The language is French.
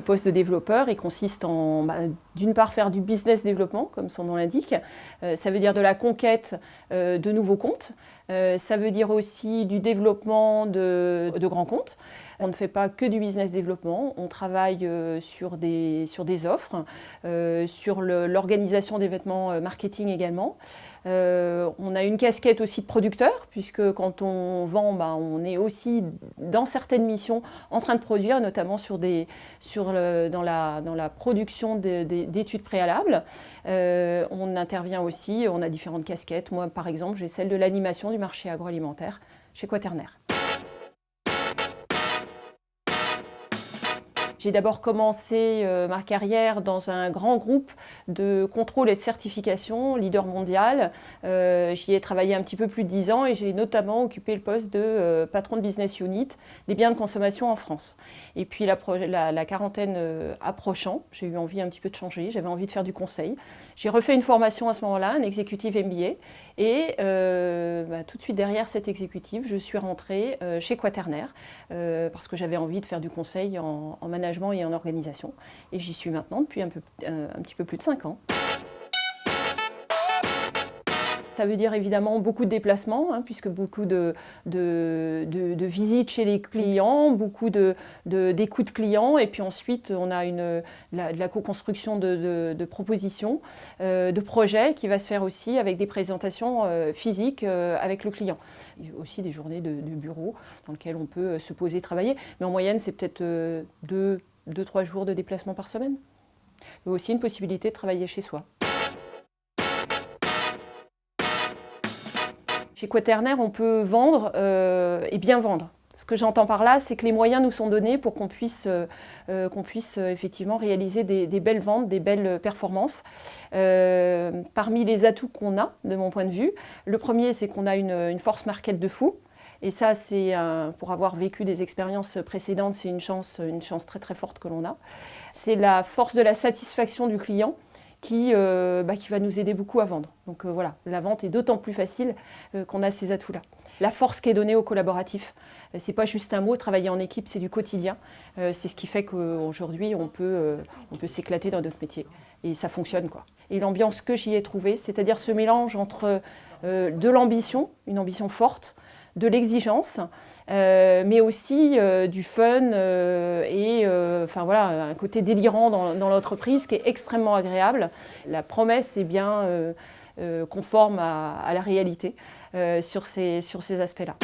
Ce poste de développeur, il consiste en, d'une part, faire du business développement, comme son nom l'indique. Ça veut dire de la conquête de nouveaux comptes. Ça veut dire aussi du développement de grands comptes. On ne fait pas que du business développement, on travaille sur des offres, sur l'organisation d'événements marketing également. On a une casquette aussi de producteur, puisque quand on vend, on est aussi dans certaines missions en train de produire, notamment dans la production d'études préalables. On intervient aussi, on a différentes casquettes. Moi, par exemple, j'ai celle de l'animation du marché agroalimentaire chez Quaternaire. J'ai d'abord commencé ma carrière dans un grand groupe de contrôle et de certification, leader mondial. J'y ai travaillé un petit peu plus de 10 ans et j'ai notamment occupé le poste de patron de business unit des biens de consommation en France. Et puis la quarantaine approchant, j'ai eu envie un petit peu de changer, j'avais envie de faire du conseil. J'ai refait une formation à ce moment-là, un executive MBA. Et tout de suite derrière cet exécutif, je suis rentrée chez Quaternaire parce que j'avais envie de faire du conseil en management et en organisation. Et j'y suis maintenant depuis un petit peu plus de 5 ans. Ça veut dire évidemment beaucoup de déplacements, puisque beaucoup de visites chez les clients, beaucoup d'écoute clients, et puis ensuite on a de la co-construction de propositions, de projets qui va se faire aussi avec des présentations physiques avec le client. Il y a aussi des journées de bureau dans lesquelles on peut se poser, travailler, mais en moyenne c'est peut-être 2-3 jours de déplacement par semaine. Il y a aussi une possibilité de travailler chez soi. Chez Quaternaire, on peut vendre et bien vendre. Ce que j'entends par là, c'est que les moyens nous sont donnés pour qu'on puisse effectivement réaliser des belles ventes, des belles performances. Parmi les atouts qu'on a, de mon point de vue, le premier, c'est qu'on a une force market de fou. Et ça, pour avoir vécu des expériences précédentes, c'est une chance très très forte que l'on a. C'est la force de la satisfaction du client qui va nous aider beaucoup à vendre. Donc voilà, la vente est d'autant plus facile qu'on a ces atouts-là. La force qui est donnée aux collaboratifs, c'est pas juste un mot, travailler en équipe, c'est du quotidien. C'est ce qui fait qu'aujourd'hui, on peut s'éclater dans notre métier. Et ça fonctionne, quoi. Et l'ambiance que j'y ai trouvée, c'est-à-dire ce mélange entre de l'ambition, une ambition forte, de l'exigence, mais aussi du fun un côté délirant dans l'entreprise qui est extrêmement agréable. La promesse est bien conforme à la réalité sur ces aspects-là.